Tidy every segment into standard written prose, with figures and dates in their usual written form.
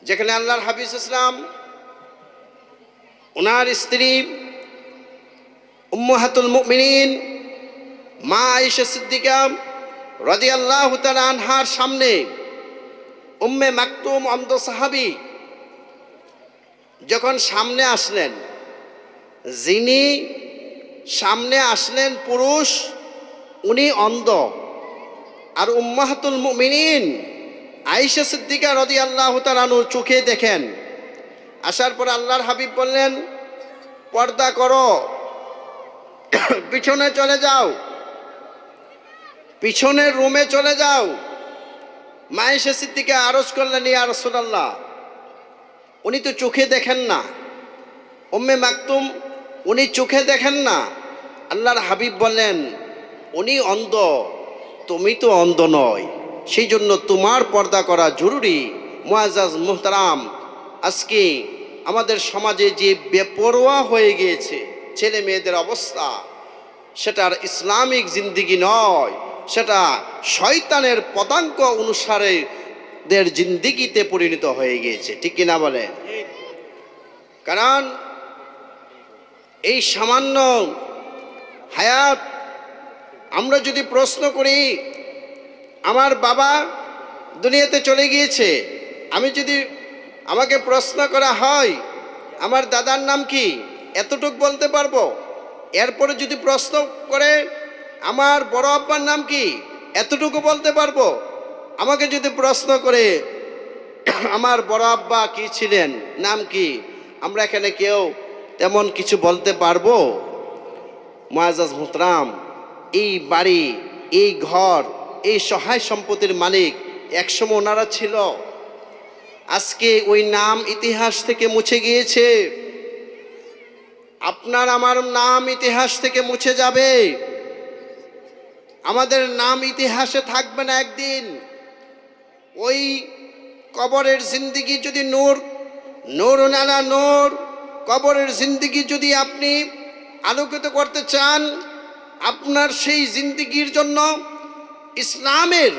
যেখানে আল্লাহর হাবিব ইসলাম ওনার স্ত্রী উম্মাহাতুল মুমিনিন মা আয়েশা সিদ্দিকা রাদিয়াল্লাহু তাআলা আনহার সামনে উম্মে মাকতুম অন্ধ সাহাবী যখন সামনে আসলেন, যিনি সামনে আসলেন পুরুষ, উনি অন্ধ, আর উম্মাহাতুল মুমিনিন আয়েশা সিদ্দিকা রাদিয়াল্লাহু তাআলা আনহা চোখে দেখেন। আসার পর আল্লাহর হাবিব বললেন, পর্দা করো, পিছনে চলে যাও, পিছনের রুমে চলে যাও। মা আয়েশা সিদ্দিকা আরজ করলেন, ইয়া রাসূলুল্লাহ, উনি তো চোখে দেখেন না, উম্মে মাকতুম উনি চোখে দেখেন না। আল্লাহর হাবিব বললেন, উনি অন্ধ, তুমি তো অন্ধ নয়, সেই জন্য তোমার পর্দা করা জরুরি। মুআজ্জাজ মুহতারাম, আজকে আমাদের সমাজে যে বেপরোয়া হয়ে গিয়েছে ছেলে মেয়েদের অবস্থা, সেটা আর ইসলামিক জিন্দিগি নয়, সেটা শয়তানের পদাঙ্ক অনুসারীদের জিন্দিগিতে পরিণত হয়ে গিয়েছে, ঠিক কিনা বলে? কারণ এই সামান্য হায়াত, আমরা যদি প্রশ্ন করি, আমার বাবা দুনিয়াতে চলে গিয়েছে, আমি যদি আমাকে প্রশ্ন করা হয় আমার দাদার নাম কি, এতটুকু বলতে পারবো। এরপরে যদি প্রশ্ন করে আমার বড় আব্বার নাম কি, এতটুকু বলতে পারবো। আমাকে যদি প্রশ্ন করে আমার বড় আব্বা কি ছিলেন, নাম কি, আমরা এখানে কেউ তেমন কিছু বলতে পারবো? মুআজ্জাজ মুহতারাম, এই বাড়ি, এই ঘর, এই সহায় সম্পত্তির মালিক একসময় ওনারা ছিল। আজকে ওই নাম ইতিহাস থেকে মুছে গিয়েছে। আপনার আমার নাম ইতিহাস থেকে মুছে যাবে, আমাদের নাম ইতিহাসে থাকবে না একদিন। ওই কবরের জিন্দিগি যদি নূর আলা নূর, কবরের জিন্দিগি যদি আপনি আলোকিত করতে চান, আপনার সেই জিন্দিগির জন্য ইসলামের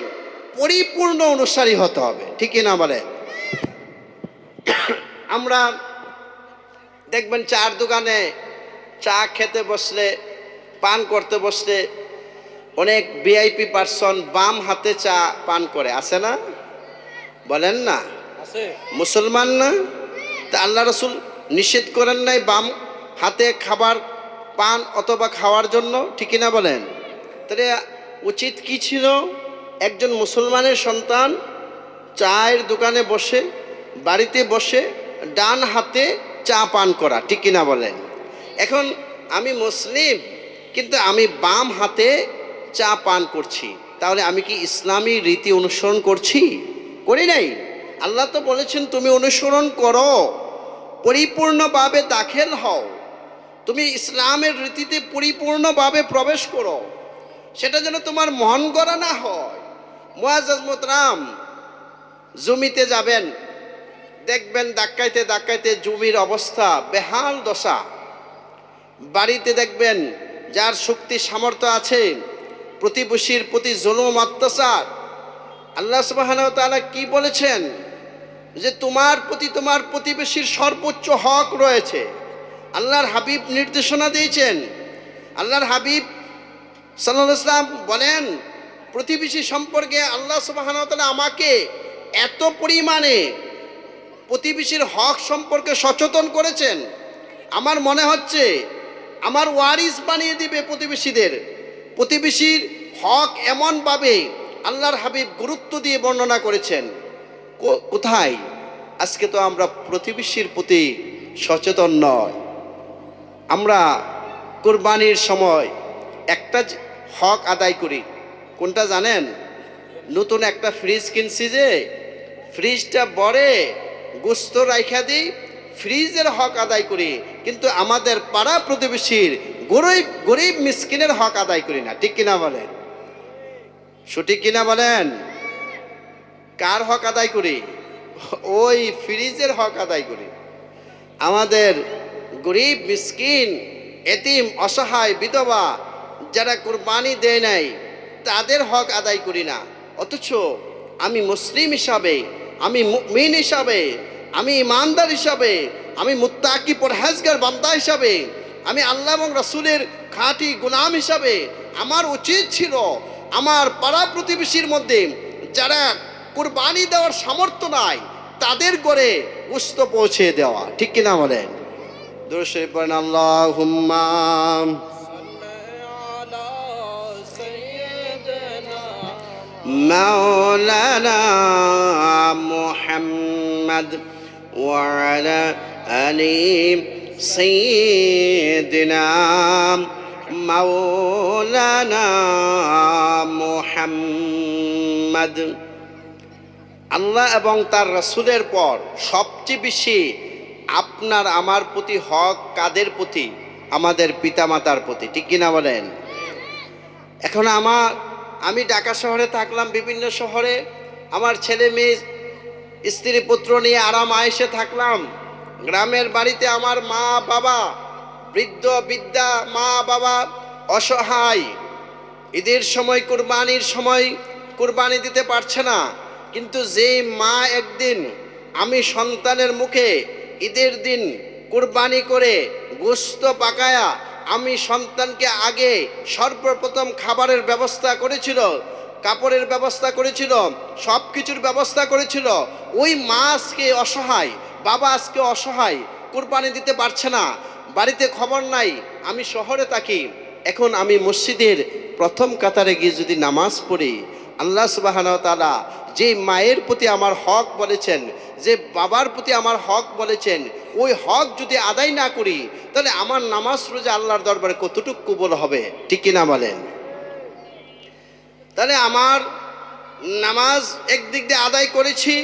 পরিপূর্ণ অনুসারী হতে হবে, ঠিক না বলে? আমরা দেখবেন চার দোকানে চা খেতে বসলে, পান করতে বসলে অনেক ভিআইপি পার্সন বাম হাতে চা পান করে, আছে না? বলেন না, মুসলমান না? তা আল্লাহ রাসূল নিষেধ করেন নাই বাম হাতে খাবার পান অথবা খাওয়ার জন্য, ঠিক না বলেন? তাহলে উচিত কি ছিল, একজন মুসলমানের সন্তান চায়ের দোকানে বসে, বাড়িতে বসে ডান হাতে চা পান করা, ঠিক কিনা বলেন? এখন আমি মুসলিম, কিন্তু আমি বাম হাতে চা পান করছি, তাহলে আমি কি ইসলামী রীতি অনুসরণ করছি? করি নাই। আল্লাহ তো বলেছেন তুমি অনুসরণ করো, পরিপূর্ণভাবে দাখিল হও, তুমি ইসলামের রীতিতে পরিপূর্ণভাবে প্রবেশ করো, সেটা যেন তোমার মন গড়া না হয়। মুআজ্জাজ মুহতারাম, জমিতে যাবেন, দেখবেন ধাক্কাইতে ধাক্কাইতে জমির অবস্থা বেহাল দশা। বাড়িতে দেখবেন যার শক্তি সামর্থ্য আছে, প্রতিবেশীর প্রতি জুলুম অত্যাচার। আল্লাহ সুবহানাহু ওয়া তাআলা কি বলেছেন, যে তোমার প্রতি তোমার প্রতিবেশীর সর্বোচ্চ হক রয়েছে। আল্লাহর হাবিব নির্দেশনা দিয়েছেন। আল্লাহর হাবিব সাল্লাল্লাহু আলাইহি ওয়াসাল্লাম বলেন, প্রতিবেশী সম্পর্কে আল্লাহ সুবহানাহু ওয়া তাআলা আমাকে এত পরিমাণে প্রতিবেশীর হক সম্পর্কে সচেতন করেছেন, আমার মনে হচ্ছে আমার ওয়ারিস বানিয়ে দিবে প্রতিবেশীদের। প্রতিবেশীর হক এমনভাবে আল্লাহর হাবিব গুরুত্ব দিয়ে বর্ণনা করেছেন। কোথায়? আজকে তো আমরা প্রতিবেশীর প্রতি সচেতন নয়। আমরা কুরবানির সময় একটা হক আদায় করি, কোনটা জানেন? নতুন একটা ফ্রিজ কিনছি, যে ফ্রিজটা বড়ে গোস্ত রাইখা দিই, ফ্রিজের হক আদায় করি, কিন্তু আমাদের পাড়া প্রতিবেশীর গরিব মিসকিনের হক আদায় করি না, ঠিক কিনা বলেন? সঠিক কিনা বলেন? কার হক আদায় করি? ওই ফ্রিজের হক আদায় করি। আমাদের গরিব মিসকিন, এতিম, অসহায়, বিধবা যারা কুরবানি দেয় নাই, তাদের হক আদায় করি না। অথচ আমি মুসলিম হিসাবে, আমি মুমিন হিসাবে আমি ইমানদার হিসাবে, আমি মুত্তাকি পরহেজগার বান্দা হিসাবে, আমি আল্লাহ এবং রাসূলের খাঁটি গোলাম হিসাবে আমার উচিত ছিল আমার পাড়া প্রতিবেশীর মধ্যে যারা কুরবানি দেওয়ার সামর্থ্য নাই তাদের ঘরে গোশত পৌঁছে দেওয়া। ঠিক কিনা বলেন? দুরূদ শরীফ পড়েন, আল্লাহুম্মা মাওলানা মুহাম্মদ ওয়া আলা আলি সাইয়্যিদিনা মাওলানা মুহাম্মদ। আল্লাহ এবং তার রাসূলের পর সবচেয়ে বেশি আপনার আমার প্রতি হক কাদের প্রতি? আমাদের পিতামাতার প্রতি। ঠিক কিনা বলেন? এখন আমি ঢাকা শহরে থাকলাম, বিভিন্ন শহরে আমার ছেলে মেয়ে স্ত্রী পুত্র নিয়ে আরাম আয়েশে থাকলাম। গ্রামের বাড়িতে আমার মা বাবা, বৃদ্ধ বৃদ্ধা মা বাবা অসহায়, ঈদের সময় কুরবানির সময় কুরবানি দিতে পারছে না। কিন্তু যেই মা একদিন আমি সন্তানের মুখে ঈদের দিন কুরবানি করে গোশত পাকায়া আমি সন্তানকে আগে সর্বপ্রথম খাবারের ব্যবস্থা করেছিল, কাপড়ের ব্যবস্থা করেছিল, সব কিছুর ব্যবস্থা করেছিল, ওই মা আজকে অসহায়, বাবা আজকে অসহায়, কুরবানি দিতে পারছে না, বাড়িতে খবর নাই, আমি শহরে থাকি। এখন আমি মসজিদের প্রথম কাতারে গিয়ে যদি নামাজ পড়ি, আল্লাহ সুবহানাহু ওয়া তাআলা যে মায়ের প্রতি আমার হক বলেছেন, যে বাবার প্রতি আমার হক বলেছেন, ওই হক যদি আদায় না করি তাহলে আমার নামাজ রোজা আল্লাহর দরবারে কতটুকু কবুল হবে? ঠিক কিনা বলেন? তাহলে আমার নামাজ একদিক দিয়ে আদায় করেছি,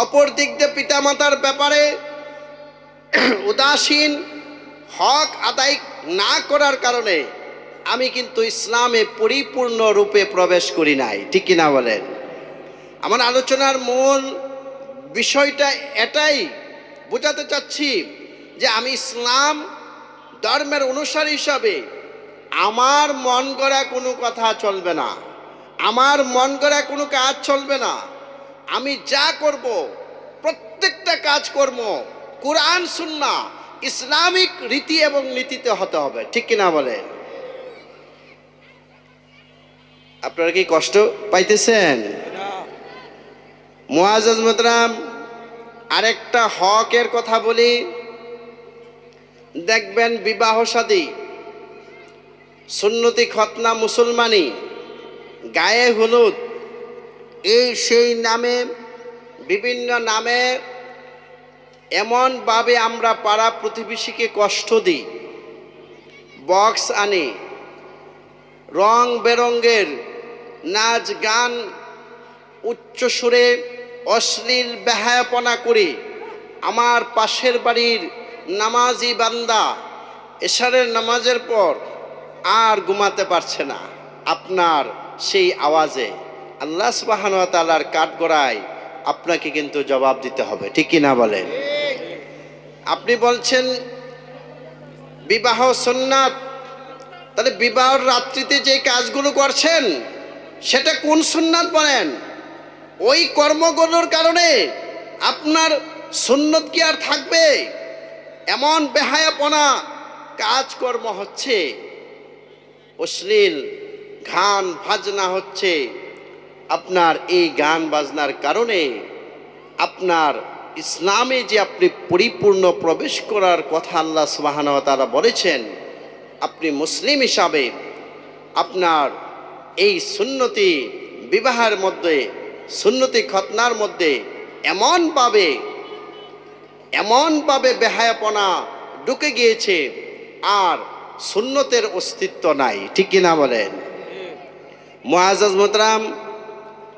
অপর দিক দিয়ে পিতামাতার ব্যাপারে উদাসীন, হক আদায় না করার কারণে আমি কিন্তু ইসলামে পরিপূর্ণ রূপে প্রবেশ করি নাই। ঠিক কিনা বলেন? আমার আলোচনার মূল বিষয়টা এটাই বোঝাতে চাচ্ছি যে আমি ইসলাম ধর্মের অনুসারী হিসাবে আমার মন গড়া কোনো কথা চলবে না, আমার মন গড়া কোনো কাজ চলবে না। আমি যা করব প্রত্যেকটা কাজকর্ম কোরআন সুন্নাহ ইসলামিক রীতি এবং নীতিতে হতে হবে। ঠিক কিনা বলেন? আপনারা কি কষ্ট পাইতেছেন? মুআজ্জাজ মুহতারাম, আরেকটা হকের কথা বলি। দেখবেন বিবাহ শাদী, সুন্নতি খতনা, মুসলমানি, গায়ে হলুদ, এই সেই নামে বিভিন্ন নামে এমনভাবে আমরা পাড়া প্রতিবেশীকে কষ্ট দিই, বক্স আনি, রং বেরঙ্গের নাচ গান উচ্চ সুরে অশ্লীল বেহায়াপনা করি। আমার পাশের বাড়ির নামাজি বান্দা এশারের নামাজের পর আর ঘুমাতে পারছে না, আপনার সেই আওয়াজে আল্লাহ সুবহানাহু ওয়া তাআলার কাঠগড়ায় আপনাকে কিন্তু জবাব দিতে হবে। ঠিক কি না বলেন? আপনি বলছেন বিবাহ সুন্নাত, তাহলে বিবাহের রাত্রিতে যে কাজগুলো করছেন সেটা কোন সুন্নাত বলেন? ওই কর্মগুলোর কারণে আপনার সুন্নত কি আর থাকবে? এমন বেহায়াপনা কাজকর্ম হচ্ছে, অশ্লীল গান বাজনা হচ্ছে। আপনার এই গান বাজনার কারণে আপনার ইসলামে যে আপনি পরিপূর্ণ প্রবেশ করার কথা আল্লাহ সুবহানাহু ওয়া তাআলা বলেছেন, আপনি মুসলিম হিসাবে আপনার এই সুন্নতি বিবাহের মধ্যে, সুন্নতি খতনার মধ্যে এমনভাবে বেহায়াপনা ঢুকে গিয়েছে, আর সুন্নতের অস্তিত্ব নাই। ঠিক কিনা বলেন? মুআজ্জাজ মুহতারাম,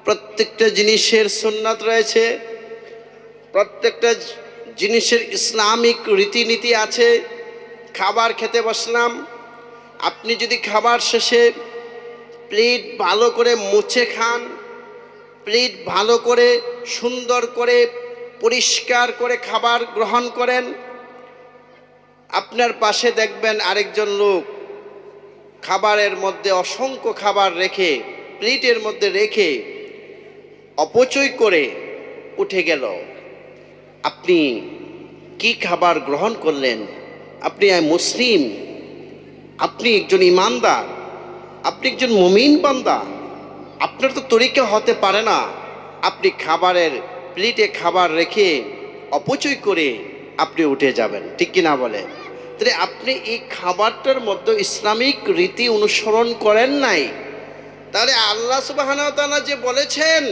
প্রত্যেকটা জিনিসের সুন্নাত রয়েছে, প্রত্যেকটা জিনিসের ইসলামিক রীতিনীতি আছে। খাবার খেতে বসলাম, আপনি যদি খাবার শেষে প্লেট ভালো করে মুছে খান, প্লেট ভালো করে সুন্দর করে পরিষ্কার করে খাবার গ্রহণ করেন, আপনার পাশে দেখবেন আরেকজন লোক খাবারের মধ্যে অসংখ্য খাবার রেখে, প্লেটের মধ্যে রেখে অপচয় করে উঠে গেল। আপনি কি খাবার গ্রহণ করলেন? আপনি মুসলিম, আপনি একজন ইমানদার, আপনি একজন মুমিন বান্দা। আপনার তো তরিকা হতে পারে না আপনি খাবারের প্লেটে খাবার রেখে অপচয় করে আপনি উঠে যাবেন, ঠিক কি না বলে? তাহলে আপনি এই খাবারটার মধ্যে ইসলামিক রীতি অনুসরণ করেন নাই। তাহলে আল্লাহ সুবহানাহু ওয়া তাআলা যে বলেছেন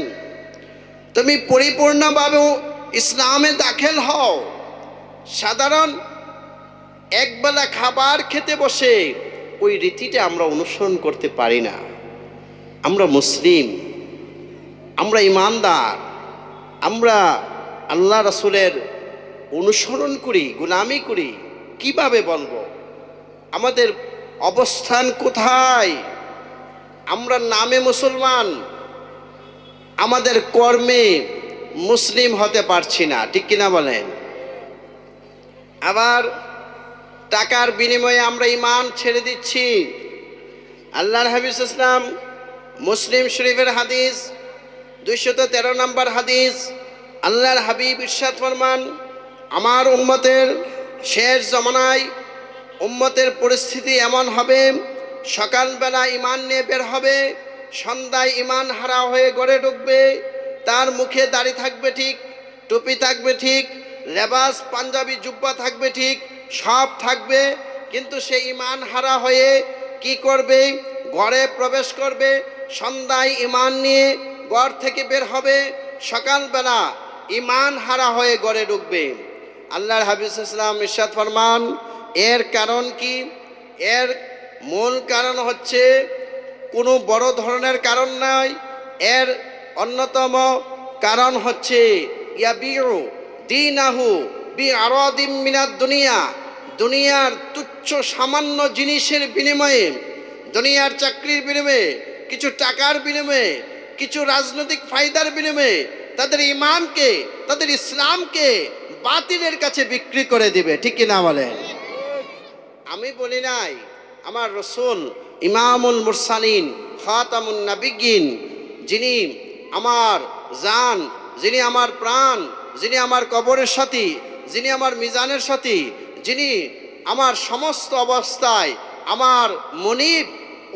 তুমি পরিপূর্ণভাবে ইসলামে দাখিল হও, সাধারণ একবেলা খাবার খেতে বসে ওই রীতিটা আমরা অনুসরণ করতে পারি না। আমরা মুসলিম, আমরা ইমানদার, আমরা আল্লাহ রাসূলের অনুসরণ করি, গোলামি করি। কিভাবে বলবো আমাদের অবস্থান কোথায়? আমরা নামে মুসলমান, আমাদের কর্মে মুসলিম হতে পারছি না, ঠিক কিনা বলেন? আবার টাকার বিনিময়ে আমরা ঈমান ছেড়ে দিচ্ছি। আল্লাহর হাবিব ইসলাম মুসলিম শরীফের হাদিস 213 নম্বর হাদিস, আল্লাহর হাবিব ইরশাদ ফরমান, আমার উম্মতের শেষ জমানায় উম্মতের পরিস্থিতি এমন হবে, সকালবেলা ঈমান নিয়ে বের হবে, সন্ধ্যায় ঈমান হারা হয়ে ঘরে ঢুকবে। তার মুখে দাড়ি থাকবে ঠিক, টুপি থাকবে ঠিক, লেবাস পাঞ্জাবি জুব্বা থাকবে ঠিক, সব থাকবে, কিন্তু সে ঈমান হারা হয়ে কি করবে? ঘরে প্রবেশ করবে, সন্ধ্যায় ঈমান নিয়ে ঘর থেকে বের হবে, সকালবেলা ঈমান হারা হয়ে ঘরে ঢুকবে। আল্লাহর হাবিব ইসলাম ইরশাদ ফরমান, এর কারণ কি? এর মূল কারণ হচ্ছে কোনো বড় ধরনের কারণ নয়, এর অন্যতম কারণ হচ্ছে ইয়াবিউ দীনাহু বিআরাদিম মিনাদ দুনিয়া, দুনিয়ার তুচ্ছ সামান্য জিনিসের বিনিময়ে, দুনিয়ার চাকরির বিনিময়ে, কিছু টাকার বিনিময়ে, কিছু রাজনৈতিক ফায়দার বিনিময়ে তাদের ঈমানকে, তাদের ইসলামকে বাতিলের কাছে বিক্রি করে দিবে, ঠিক কিনা বলেন? আমি বলি নাই, আমার রসুল ইমামুল মুরসালিন খাতামুন নাবিয়্যিন, যিনি আমার জান, যিনি আমার প্রাণ, যিনি আমার কবরের সাথী, যিনি আমার মিজানের সাথী, যিনি আমার সমস্ত অবস্থায় আমার মনিব,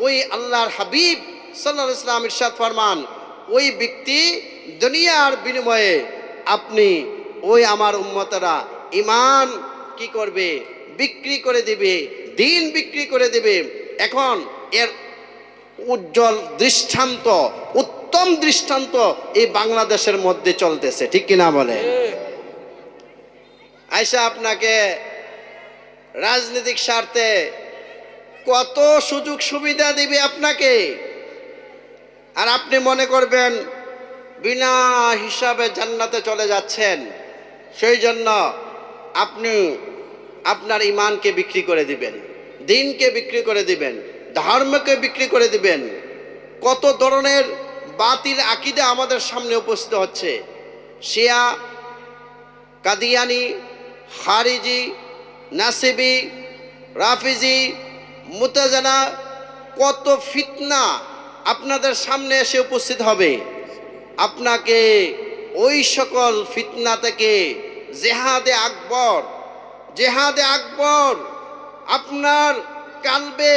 ওই আল্লাহর হাবিব সাল্লাল্লাহু আলাইহি ওয়াসাল্লাম ইরশাদ ফরমান, ওই ব্যক্তি দুনিয়ার বিনিময়ে আপনি ওই আমার উম্মতরা ঈমান কি করবে? বিক্রি করে দিবে, দিন বিক্রি করে দিবে। এখন এর উজ্জ্বল দৃষ্টান্ত, উত্তম দৃষ্টান্ত এই বাংলাদেশের মধ্যে চলতেছে, ঠিক কিনা বলে? আয়সা আপনাকে রাজনৈতিক স্বার্থে কত সুযোগ সুবিধা দিবে আপনাকে, আর আপনি মনে করবেন বিনা হিসাবে জান্নাতে চলে যাচ্ছেন। সেই জন্য আপনি আপনার ঈমানকে বিক্রি করে দিবেন, দিনকে বিক্রি করে দিবেন, ধর্মকে বিক্রি করে দিবেন। কত ধরনের বাতিল আকীদা আমাদের সামনে উপস্থিত হচ্ছে। শিয়া, কাদিয়ানি, খারিজি, নাসিবি, রাফিজি, মুতাজানা, কত ফিতনা আপনাদের সামনে এসে উপস্থিত হবে। আপনাকে ওই সকল ফিতনা থেকে জেহাদে আকবর, জেহাদে আকবর আপনার কালবে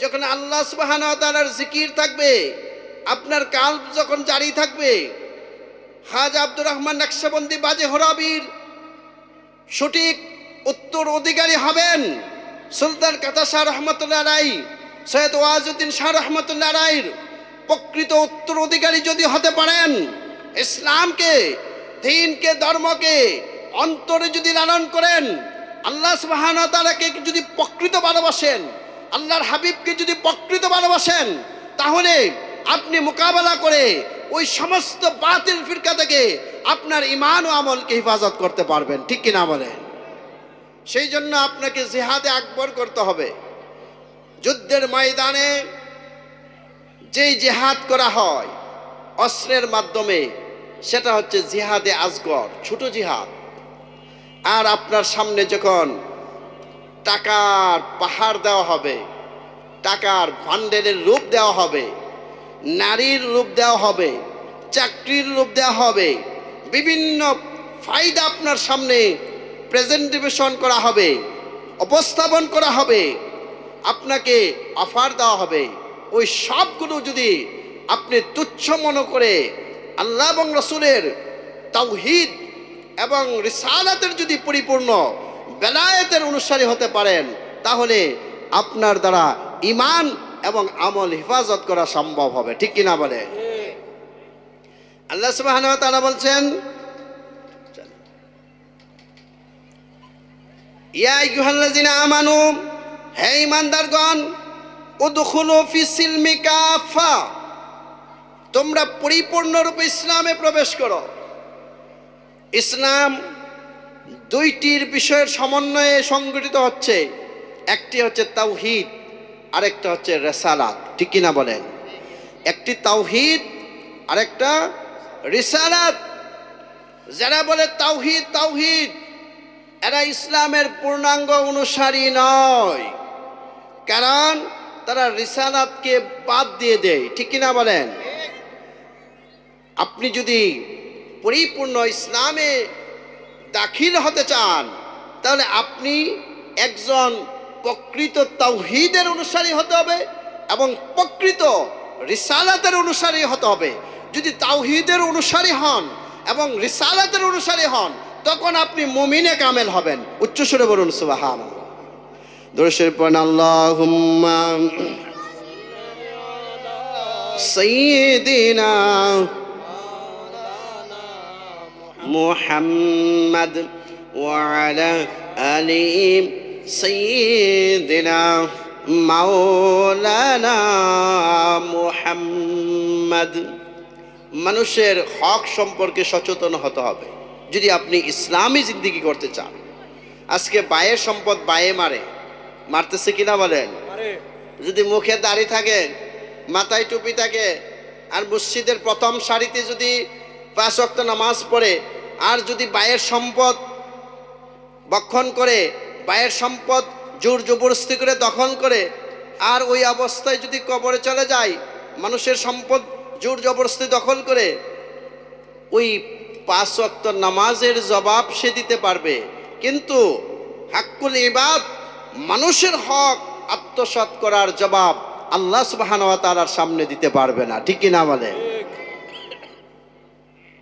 যখন আল্লাহ সুবহানাহু ওয়া তাআলার জিকির থাকবে, আপনার কালব যখন জারি থাকবে, খাজা আব্দুর রহমান নকশবন্দি বাজে হরাবির সঠিক উত্তর অধিকারী হবেন। সুলতান কাতা শাহ রহমতুল্লাহ আলাইহি, সৈয়দ ওয়াজউদ্দিন শাহ রহমতুল্লাহ আলাইহির প্রকৃত উত্তর অধিকারী যদি হতে পারেন, ইসলামকে, দ্বীনকে, ধর্মকে অন্তরে যদি লালন করেন, আল্লাহ সুবহানাহু ওয়া তাআলাকে যদি প্রকৃত ভালোবাসেন, আল্লাহর হাবিবকে যদি প্রকৃত ভালোবাসেন, তাহলে আপনি মোকাবেলা করে ওই সমস্ত বাতিল ফিরকা থেকে আপনার ঈমান ও আমলকে হেফাজত করতে পারবেন, ঠিক কিনা বলেন? সেই জন্য আপনাকে জিহাদে আকবর করতে হবে। যুদ্ধের ময়দানে যেই জিহাদ করা হয় অস্ত্রের মাধ্যমে, সেটা হচ্ছে জিহাদে আসগর, ছোট জিহাদ। আর আপনার সামনে যখন টাকার পাহাড় দেওয়া হবে, টাকার ভান্ডেলের রূপ দেওয়া হবে, নারীর রূপ দেওয়া হবে, চাকরির রূপ দেওয়া হবে, বিভিন্ন ফায়দা আপনার সামনে প্রেজেন্টেশন করা হবে, উপস্থাপন করা হবে, আপনাকে অফার দেওয়া হবে, ওই সবগুলো যদি আপনি তুচ্ছ মনে করে আল্লাহ এবং রসুলের তাওহীদ এবং রিসালাতের যদি পরিপূর্ণ বেলায়েতের অনুসারী হতে পারেন, তাহলে আপনার দ্বারা ঈমান এবং আমল হেফাজত করা সম্ভব হবে। ঠিক কিনা বলে? আল্লাহ সুবহানাহু ওয়া তাআলা বলছেন, ইয়া আইয়ুহাল্লাযিনা আমানু, হে ঈমানদারগণ, উদখুলু ফিস সিলমি কাফা, তোমরা পরিপূর্ণরূপে ইসলামে প্রবেশ করো। ইসলাম দুইটির বিষয়ের সমন্বয়ে সংগঠিত হচ্ছে, একটি হচ্ছে তাওহীদ, আরেকটা হচ্ছে রিসালাত। ঠিক কিনা বলেন? একটি তাওহীদ, আরেকটা রিসালাত। যারা বলে তাওহীদ তাওহীদ, এরা ইসলামের পূর্ণাঙ্গ অনুসারী নয়, কারণ তারা রিসালাতকে বাদ দিয়ে দেয়। ঠিক কিনা বলেন? আপনি যদি পরিপূর্ণ ইসলামে দাখিল হতে চান, তাহলে আপনি একজন প্রকৃত তাওহীদের অনুসারী হতে হবে এবং প্রকৃত রিসালাতের অনুসারী হতে হবে। যদি তাওহীদের অনুসারী হন এবং রিসালাতের অনুসারী হন, তখন আপনি মুমিনে কামেল হবেন। উচ্চস্বরে বলুন সুবহানাল্লাহ। দরুদ শরীফ পড়ুন, আল্লাহুম্মা সাইয়্যিদিনা মুহাম্মদ ওয়া আলা আলি সাইয়্যিদিনা মাওলানা মুহাম্মদ। মানুষের হক সম্পর্কে সচেতন হতে হবে যদি আপনি ইসলামী জিন্দেগি করতে চান। আজকে বায়ের সম্পদ বায়ে মারতেছে কিনা বলেন? যদি মুখে দাড়ি থাকে, মাথায় টুপি থাকে, আর মসজিদের প্রথম সারিতে যদি 5 ওয়াক্ত নামাজ পড়ে, আর যদি বায়ের সম্পদ ভক্ষণ করে, বায়ের সম্পদ জোর জবরদস্তি করে দখল করে, আর ওই অবস্থায় যদি কবরে চলে যায়, মানুষের সম্পদ জোর জবরদস্তি দখল করে, ওই 5 ওয়াক্ত নামাজের জবাব সে দিতে পারবে, কিন্তু হাক্কুল ইবাদ, মানুষের হক আত্মসাৎ করার জবাব আল্লাহ সুবহানাহু ওয়া তাআলার সামনে দিতে পারবে না। ঠিক কি না বলে?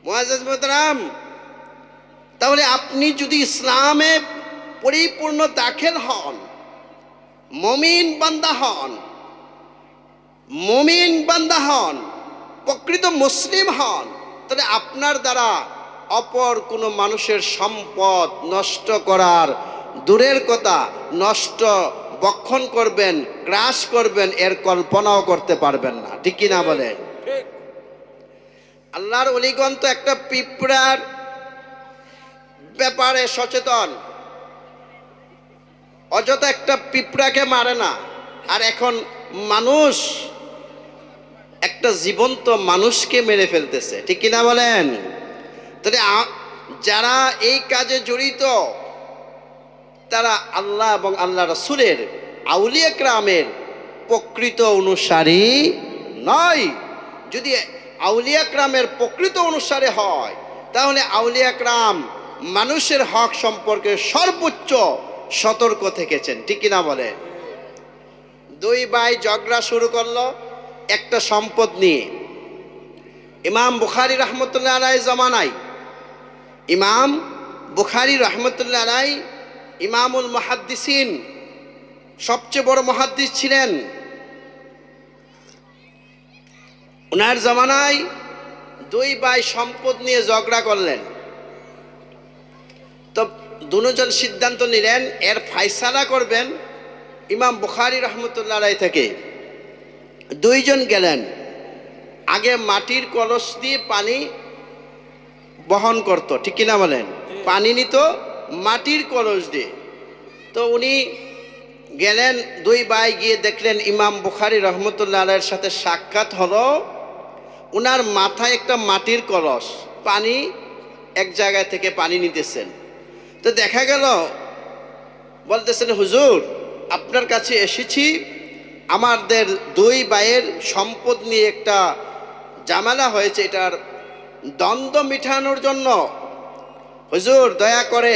মুআজ্জাজ মুহতারাম, তাহলে আপনি যদি ইসলামে পরিপূর্ণ দাখিল হন, মুমিন বান্দা হন, প্রকৃত মুসলিম হন, তাহলে আপনার দ্বারা অপর কোনো মানুষের সম্পদ নষ্ট করার দূরের কথা, নষ্ট ভক্ষণ করবেন, গ্রাস করবেন, এর কল্পনাও করতে পারবেন না। ঠিক কি না বলে? আল্লাহর ওলিগণ তো একটা পিঁপড়ার ব্যাপারে সচেতন, অযথা একটা পিঁপড়াকে মারে না। আর এখন মানুষ একটা জীবন্ত মানুষকে মেরে ফেলতেছে। ঠিক কিনা বলেন? তাহলে যারা এই কাজে জড়িত, তারা আল্লাহ এবং আল্লাহ রাসূলের, আউলিয়া কেরামের প্রকৃত অনুসারী নয়। যদি আউলিয়া কেরামের প্রকৃত অনুসারী হয়, তাহলে আউলিয়া কেরাম মানুষের হক সম্পর্কে সর্বোচ্চ সতর্ক থেকেছেন। ঠিক কিনা বলে? 2 ভাই ঝগড়া শুরু করলো একটা সম্পদ নিয়ে। ইমাম বুখারী রহমতুল্লাহ আলাইহি জামানায়, ইমাম বুখারী রহমতুল্লাহ আলাইহি ইমামুল মুহাদ্দিসিন, সবচেয়ে বড় মুহাদ্দিস ছিলেন। ওনার জামানায় 2 ভাই সম্পদ নিয়ে ঝগড়া করলেন। তো দুজন সিদ্ধান্ত নিলেন, এর ফায়সালা করবেন ইমাম বুখারী রহমতুল্লাহ আলাইহি থেকে। 2 জন গেলেন, আগে মাটির কলস দিয়ে পানি বহন করত। ঠিক কিনা বলেন? পানি নিত মাটির কলস দিয়ে। তো উনি গেলেন, 2 ভাই গিয়ে দেখলেন ইমাম বুখারী রহমতুল্লাহ আলাইহির সাথে সাক্ষাৎ হলো। উনার মাথায় একটা মাটির কলস, পানি এক জায়গা থেকে পানি নিতেছেন। তো দেখা গেল, বলতেছেন, হুজুর আপনার কাছে এসেছি, আমাদের 2 ভাইয়ের সম্পদ নিয়ে একটা ঝামেলা হয়েছে, এটার দ্বন্দ্ব মিটানোর জন্য। হুজুর দয়া করে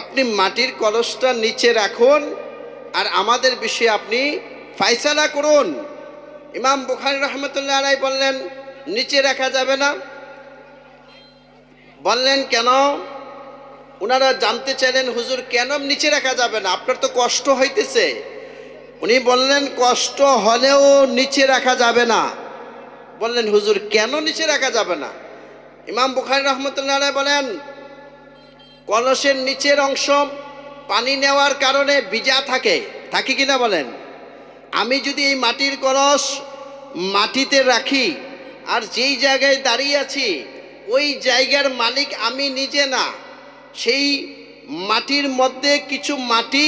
আপনি মাটির কলসটা নিচে রাখুন আর আমাদের বিষয়ে আপনি ফায়সালা করুন। ইমাম বুখারী রহমতুল্লাহ আলাইহি বললেন নিচে রাখা যাবে না। বললেন কেন? ওনারা জানতে চাইলেন হুজুর কেন নিচে রাখা যাবে না, আপনার তো কষ্ট হইতেছে। উনি বললেন কষ্ট হলেও নিচে রাখা যাবে না। বললেন হুজুর কেন নিচে রাখা যাবে না? ইমাম বুখারী রহমতুল্লাহ আলাইহি বলেন কলসের নিচের অংশ পানি নেওয়ার কারণে ভিজা থাকে, থাকে কিনা বলেন? আমি যদি এই মাটির কলস মাটিতে রাখি আর যেই জায়গায় দাঁড়িয়ে আছি ওই জায়গার মালিক আমি নিজে না, সেই মাটির মধ্যে কিছু মাটি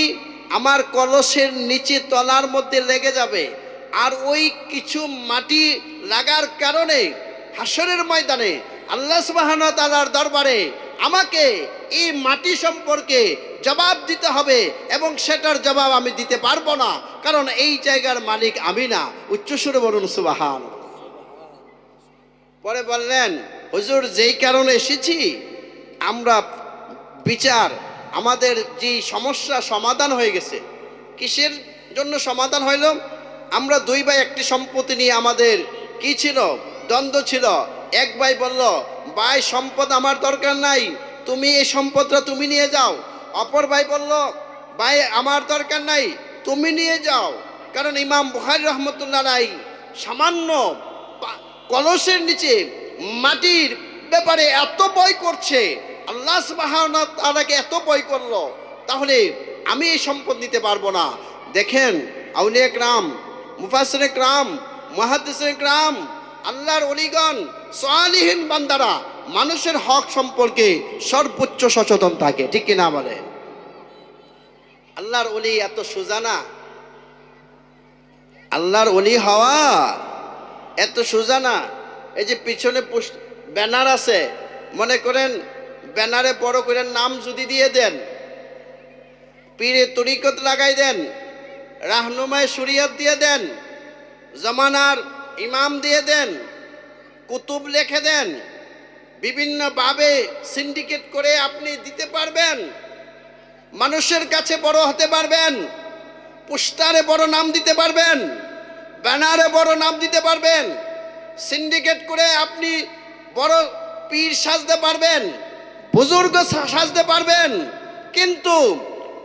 আমার কলসের নিচে তলার মধ্যে লেগে যাবে, আর ওই কিছু মাটি লাগার কারণে হাসরের ময়দানে আল্লাহ সুবহানাহু ওয়া তাআলার দরবারে আমাকে এই মাটি সম্পর্কে জবাব দিতে হবে, এবং সেটার জবাব আমি দিতে পারবো না, কারণ এই জায়গার মালিক আমি না। উচ্চস্বরে বলুন সুবহানাল্লাহ। পরে বললেন হুজুর যেই কারণে এসেছি আমরা বিচার, আমাদের যে সমস্যা সমাধান হয়ে গেছে। কিসের জন্য সমাধান হইল? আমরা দুই ভাই একটি সম্পত্তি নিয়ে আমাদের কি ছিল, দ্বন্দ্ব ছিল। এক ভাই বলল ভাই সম্পদ আমার দরকার নাই, তুমি এই সম্পদটা তুমি নিয়ে যাও। অপর ভাই বলল ভাই আমার দরকার নাই, তুমি নিয়ে যাও। কারণ ইমাম বুখারী রহমতুল্লাহ আলাইহি সামান্য কলসের নিচে মাটির ব্যাপারে এত ভয় করছে, আল্লাহ সুবহানাহু ওয়া তাআলাকে এত ভয় করলো, তাহলে আমি এই সম্পদ নিতে পারবো না। দেখেন আউলিয়া کرام, মুফাসসিরে کرام, মুহাদ্দিসিনে کرام, আল্লাহর ওলিগণ, সালিহিন বান্দারা মানুষের হক সম্পর্কে সর্বোচ্চ সচেতন থাকে, ঠিক কিনা বলেন? আল্লাহর ওলি এত সোজা না, আল্লাহর ওলি হওয়া এত সোজা না। এই যে পিছনে ব্যানার আছে, মনে করেন ব্যানারে বড় করে নাম যদি দিয়ে দেন, পীরে তরিকত লাগাই দেন, রাহনুমায়ে শরিয়ত দিয়ে দেন, জামানার ইমাম দিয়ে দেন, কুতুব লিখে দেন, বিভিন্নভাবে সিন্ডিকেট করে আপনি দিতে পারবেন, মানুষের কাছে বড় হতে পারবেন, পোস্টারে বড় নাম দিতে পারবেন, ব্যানারে বড় নাম দিতে পারবেন, সিন্ডিকেট করে আপনি বড় পীর সাজতে পারবেন, বুজুর্গ সাজতে পারবেন, কিন্তু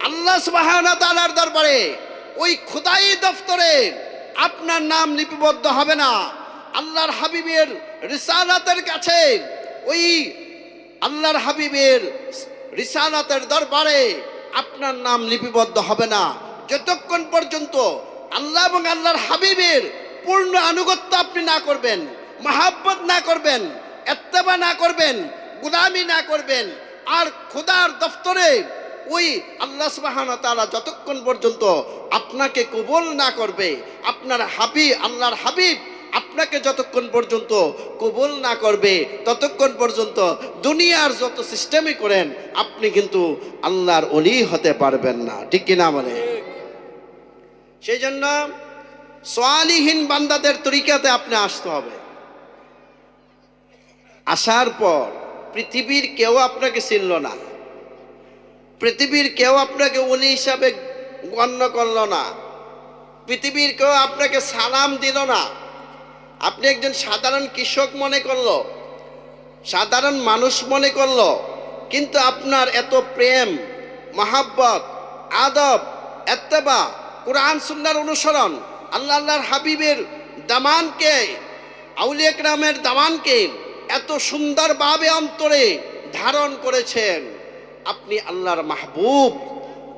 আল্লাহ সুবহানাহু ওয়া তাআলার দরবারে ওই খোদাই দফতরে আপনার নাম লিপিবদ্ধ হবে না। আল্লাহর হাবিবের রিসালাতের কাছে, ওই আল্লাহর হাবিবের রিসালাতের দরবারে আপনার নাম লিপিবদ্ধ হবে না যতক্ষণ পর্যন্ত আল্লাহ এবং আল্লাহর হাবিবের পূর্ণ আনুগত্য আপনি না করবেন, মহাব্বত না করবেন, ইত্তেবা না করবেন, গোলামি না করবেন। আর খোদার দফতরে ওই আল্লাহ সুবহানাহু ওয়া তাআলা যতক্ষণ পর্যন্ত আপনাকে কবুল না করবে, আপনার হাবিব আল্লাহর হাবিব আপনাকে যতক্ষণ পর্যন্ত কবুল না করবে, ততক্ষণ পর্যন্ত দুনিয়ার যত সিস্টেমই করেন আপনি কিন্তু আল্লাহর ওলি হতে পারবেন না, ঠিক কিনা বলে? সেই জন্য সালিহিন বান্দাদের তরিকাতে আপনি আসতে হবে। আসার পর পৃথিবীর কেউ আপনাকে চিনল না, পৃথিবীর কেউ আপনাকে ওলি হিসাবে গণ্য করল না, পৃথিবীর কেউ আপনাকে সালাম দিল না। আপনি একজন সাধারণ কৃষক মনে করলো, সাধারণ মানুষ মনে করলো, কিন্তু আপনার এত প্রেম, মহাব্বত, আদব, ইত্তেবা, কোরআন সুন্নাহর অনুসরণ, আল্লাহর হাবিবের দামানকে, আউলিয়া کرامের দামানকে এত সুন্দরভাবে অন্তরে ধারণ করেছেন। আপনি আল্লাহর মাহবুব,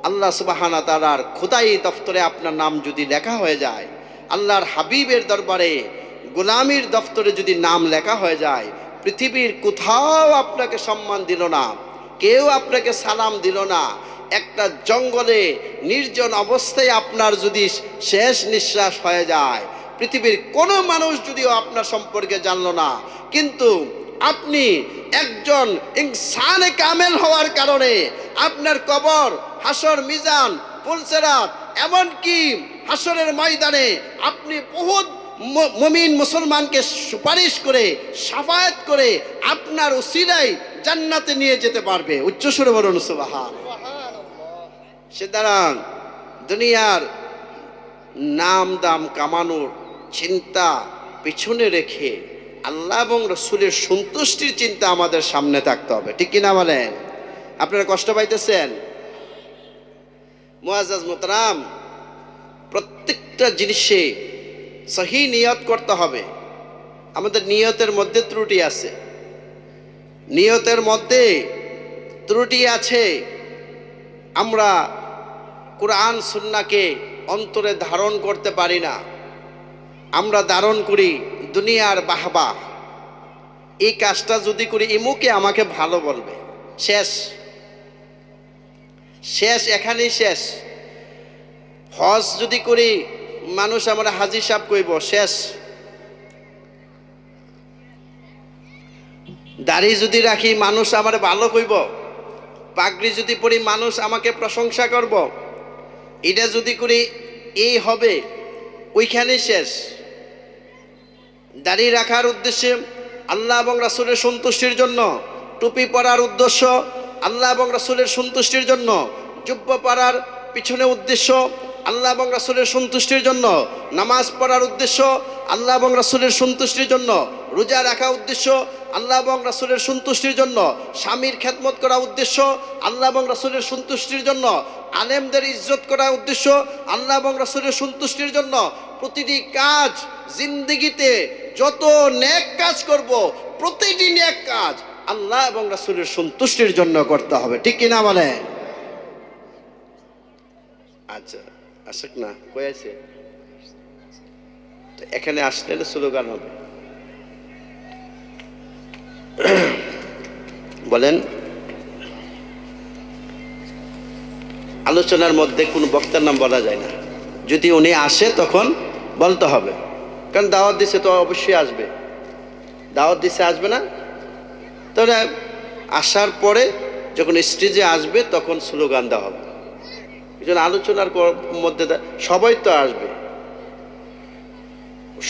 আল্লাহ সুবহানাহু ওয়া তাআলার খোদাই দফতরে আপনার নাম যদি লেখা হয়ে যায়, আল্লাহর হাবিবের দরবারে গোলামির দফতরে যদি নাম লেখা হয়ে যায়, পৃথিবীর কোথাও আপনাকে সম্মান দিল না, কেউ আপনাকে সালাম দিল না, একটা জঙ্গলে নির্জন অবস্থায় আপনার যদি শেষ নিঃশ্বাস হয়ে যায়, পৃথিবীর কোনো মানুষ যদিও আপনার সম্পর্কে জানলো না, কিন্তু আপনি একজন ইনসানে কামেল হওয়ার কারণে আপনার কবর, হাসর, মিজান, পুলসিরাত, এমনকি হাসরের ময়দানে আপনি বহুত মুমিন মুসলমানকে সুপারিশ করে শাফায়াত করে আপনার উসিলায় জান্নাতে নিয়ে যেতে পারবে। উচ্চস্বরে বলুন সুবহানাল্লাহ। সুতরাং দুনিয়ার নাম দাম কামানোর চিন্তা পিছনে রেখে আল্লাহ এবং রসুলের সন্তুষ্টির চিন্তা আমাদের সামনে থাকতে হবে, ঠিক কিনা বলেন? আপনারা কষ্ট পাইতেছেন? মুআজ্জাজ মুহতারাম, প্রত্যেকটা জিনিসে সহি নিয়ত করতে হবে। আমাদের নিয়তের মধ্যে ত্রুটি আছে, নিয়তের মধ্যে ত্রুটি আছে। আমরা কোরআন সুন্নাহকে অন্তরে ধারণ করতে পারি না, আমরা ধারণ করি দুনিয়ার বাহবা। এই কাজটা যদি করি ইমুকে আমাকে ভালো বলবে, শেষ শেষ, এখানেই শেষ। হজ যদি করি মানুষ আমরা হাজি সাহেব কইব, শেষ। দাড়ি যদি রাখি মানুষ আমার ভালো কইব, পাগড়ি যদি পরি মানুষ আমাকে প্রশংসা করব, এটা যদি করি এই হবে, ওইখানেই শেষ। দাড়ি রাখার উদ্দেশ্যে আল্লাহ এবং রাসূলের সন্তুষ্টির জন্য, টুপি পরার উদ্দেশ্য আল্লাহ এবং রাসূলের সন্তুষ্টির জন্য, জুব্বা পরার পিছনে উদ্দেশ্য আল্লাহ এবং রাসূলের সন্তুষ্টির জন্য, নামাজ পড়ার উদ্দেশ্য আল্লাহ এবং রাসূলের সন্তুষ্টির জন্য, রোজা রাখা উদ্দেশ্য আল্লাহ এবং রাসূলের সন্তুষ্টির জন্য, স্বামীর খেদমত করা উদ্দেশ্য আল্লাহ এবং রাসূলের সন্তুষ্টির জন্য, আলেমদের ইজ্জত করা উদ্দেশ্য আল্লাহ এবং রাসূলের সন্তুষ্টির জন্য। প্রতিটি কাজ জিন্দেগিতে যত নেক কাজ করব, প্রতিটি নেক কাজ আল্লাহ এবং রাসূলের সন্তুষ্টির জন্য করতে হবে, ঠিক কিনা বলে? আচ্ছা আসুক না, কই আছে? তো এখানে আসলে স্লোগান হবে। বলেন, আলোচনার মধ্যে কোনো বক্তার নাম বলা যায় না, যদি উনি আসে তখন বলতে হবে, কারণ দাওয়াত দিছে তো অবশ্যই আসবে। দাওয়াত দিছে আসবে না? তাহলে আসার পরে যখন স্টেজে আসবে তখন স্লোগান দেওয়া হবে। এই জন্য আলোচনার মধ্যে সবাই তো আসবে,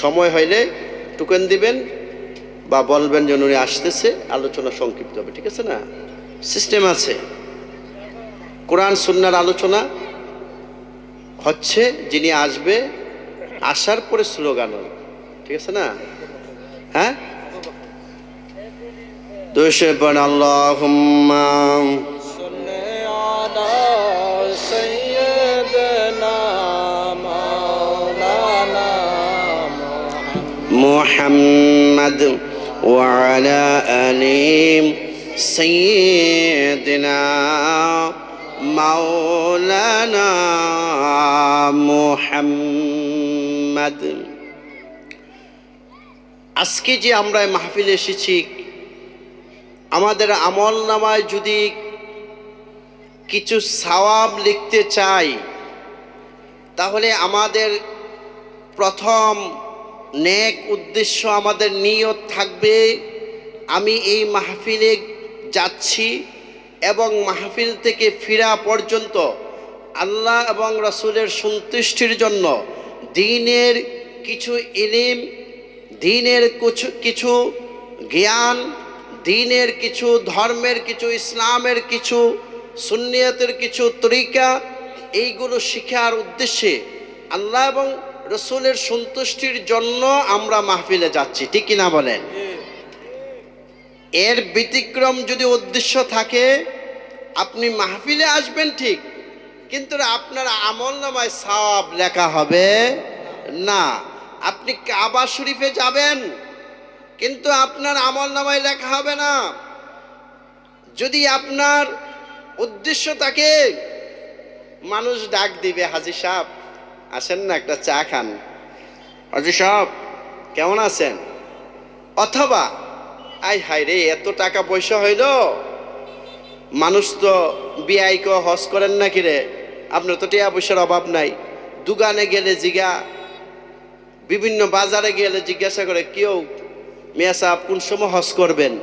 সময় হইলে টোকেন দিবেন বা বলবেন যে উনি আসতেছে, আলোচনা সংক্ষিপ্ত হবে, ঠিক আছে না? সিস্টেম আছে। কোরআন সুন্নাহর আলোচনা হচ্ছে, যিনি আসবে আসার পরে স্লোগান হবে, ঠিক আছে না? হ্যাঁ, দুশে পড় আল্লাহুম্মা সাল্লি আলা সাইয়্যিদিনা মাওলানা মুহাম্মদ ওয়া আলা আলি সাইয়্যিদিনা মাওলানা মুহাম্মদ। আজকে যে আমরা মাহফিলে এসেছি, আমাদের আমল নামায় যদি কিছু সওয়াব লিখতে চাই, তাহলে আমাদের প্রথম নেক উদ্দেশ্য, আমাদের নিয়ত থাকবে আমি এই মাহফিলে যাচ্ছি এবং মাহফিল থেকে ফিরা পর্যন্ত আল্লাহ এবং রাসূলের সন্তুষ্টির জন্য দ্বীনের কিছু ইলম, দ্বীনের কিছু জ্ঞান, দ্বীনের কিছু ধর্মের কিছু, ইসলামের কিছু, সুন্নিয়তের কিছু তরিকা, এইগুলো শিখার উদ্দেশ্যে আল্লাহ এবং রাসূলের সন্তুষ্টির জন্য আমরা মাহফিলে যাচ্ছি, ঠিক কিনা বলেন? এর ব্যতিক্রম যদি উদ্দেশ্য থাকে, আপনি মাহফিলে আসবেন ঠিক, কিন্তু আপনার আমলনামায় সওয়াব লেখা হবে না। আপনি কাবা শরীফে যাবেন, কিন্তু আপনার আমলনামায় লেখা হবে না। যদি আপনার উদ্দেশ্য থাকে, মানুষ ডাক দিবে, হাজী সাহেব আসেন না, একটা চা খান, হাজী সাহেব কেমন আছেন? অথবা আই হাই রে, এত টাকা পয়সা হইল, মানুষ তো বিআইকে হজ করেন নাকি রে, আপনার তো টাকা পয়সার অভাব নাই। দোকানে গেলে জিগা, বিভিন্ন বাজারে গেলে জিজ্ঞাসা করে কেউ, মিয়া সাহেব কোন সময় হজ করবেন?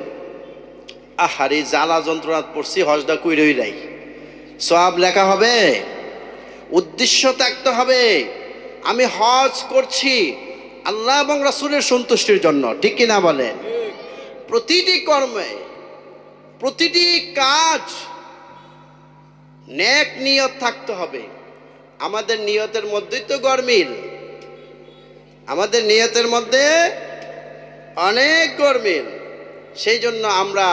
আহারে জ্বালা যন্ত্রণা পড়ছি, হজটা কইরই নাই। সওয়াব লেখা হবে? উদ্দেশ্য থাকতে হবে। আমি হজ করছি, আল্লাহ এবং রাসূলের সন্তুষ্টির জন্য, ঠিক কিনা বলেন? প্রতিটি কর্মে, প্রতিটি কাজ নেক নিয়ত থাকতে হবে। আমাদের নিয়তের মধ্যেই তো গরমিল, আমাদের নিয়তের মধ্যে অনেক গরমিল। সেই জন্য আমরা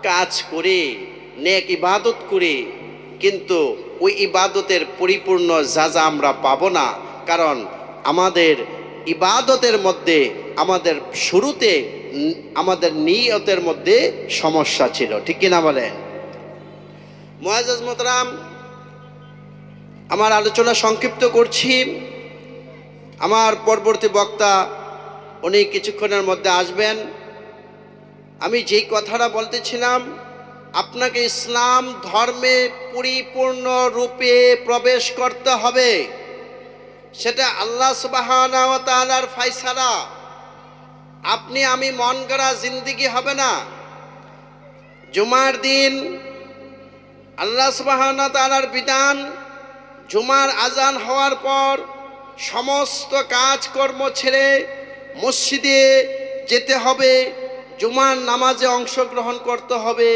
কাজ করি, নেক ইবাদত করি, কিন্তু ওই ইবাদতের পরিপূর্ণ যাজা আমরা পাবো না। কারণ আমাদের ইবাদতের মধ্যে, আমাদের শুরুতে আমাদের নিয়তের মধ্যে সমস্যা ছিল, ঠিক কিনা বলেন? মুআজ্জাজ মোহতারাম, আমার আলোচনা সংক্ষিপ্ত করছি। আমার পরবর্তী বক্তা উনি কিছুক্ষণের মধ্যে আসবেন। আমি যেই কথাটা বলতেছিলাম, আপনাকে ইসলাম ধর্মে পরিপূর্ণ রূপে প্রবেশ করতে হবে। সেটা আল্লাহ সুবহানাহু ওয়া তাআলার ফয়সালা। আপনি আমি মন গড়া জিন্দেগি হবে না। জুমার দিন আল্লাহ সুবহানাহু ওয়া তাআলার বিধান, জুমার আজান হওয়ার পর সমস্ত কাজকর্ম ছেড়ে মসজিদে যেতে হবে, জুমার নামাজে অংশগ্রহণ করতে হবে।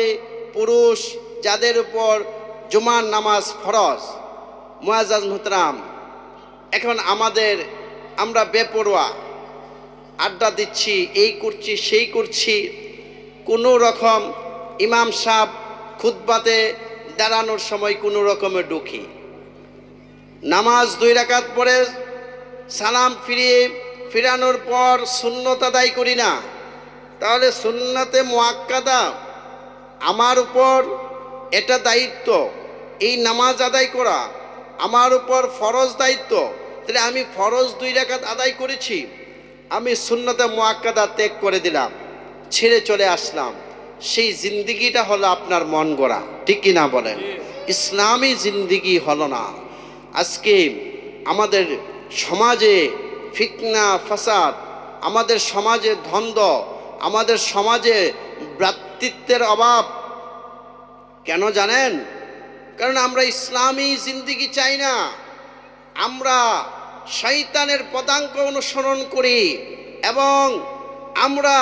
পুরুষ যাদের উপর জুমার নামাজ ফরজ। মুআজ্জাজ মুহতারাম, এখন আমরা বেপরোয়া, আড্ডা দিচ্ছি, এই করছি সেই করছি, কোনো রকম ইমাম সাহেব খুতবাতে দাঁড়ানোর সময় কোনো রকমে ঢুকি, নামাজ 2 রাকাত পড়ে সালাম ফিরানোর পর সুন্নত আদায় করি না। তাহলে সুন্নতে মুআক্কাদা আমার উপর, এটা দায়িত্ব, এই নামাজ আদায় করা আমার উপর ফরজ দায়িত্ব। তাহলে আমি ফরজ 2 রাকাত আদায় করেছি, আমি সুন্নতে মুআক্কাদা ত্যাগ করে দিলাম, ছেড়ে চলে আসলাম। সেই জিন্দিগিটা হলো আপনার মন গড়া, ঠিক কিনা বলেন? ইসলামী জিন্দিগি হলো না। আজকে আমাদের সমাজে ফিতনা ফাসাদ, আমাদের সমাজে দ্বন্দ্ব, আমাদের সমাজে ভ্রাতৃত্বের অভাব। কেন জানেন? কারণ আমরা ইসলামী জিন্দিগি চাই না। আমরা শয়তানের পদাঙ্ক অনুসরণ করি এবং আমরা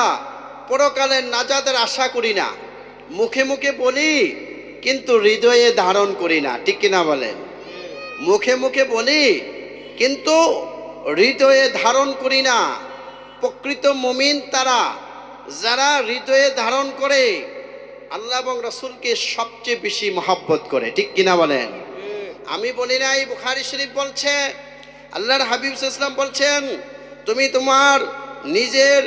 পরকালের নাজাতের আশা করি না। মুখে মুখে বলি কিন্তু হৃদয়ে ধারণ করি না, ঠিক কিনা বলেন? মুখে মুখে বলি কিন্তু হৃদয়ে ধারণ করি না। প্রকৃত মুমিন তারা যারা হৃদয়ে ধারণ করে, আল্লাহ এবং রাসূলকে সবচেয়ে বেশি মহব্বত করে, ঠিক কিনা বলেন? আমি বলি নাই, বুখারী শরীফ বলছে, আল্লাহর হাবিব সাল্লাল্লাহু আলাইহি ওয়াসাল্লাম বলছেন, তুমি তোমার নিজের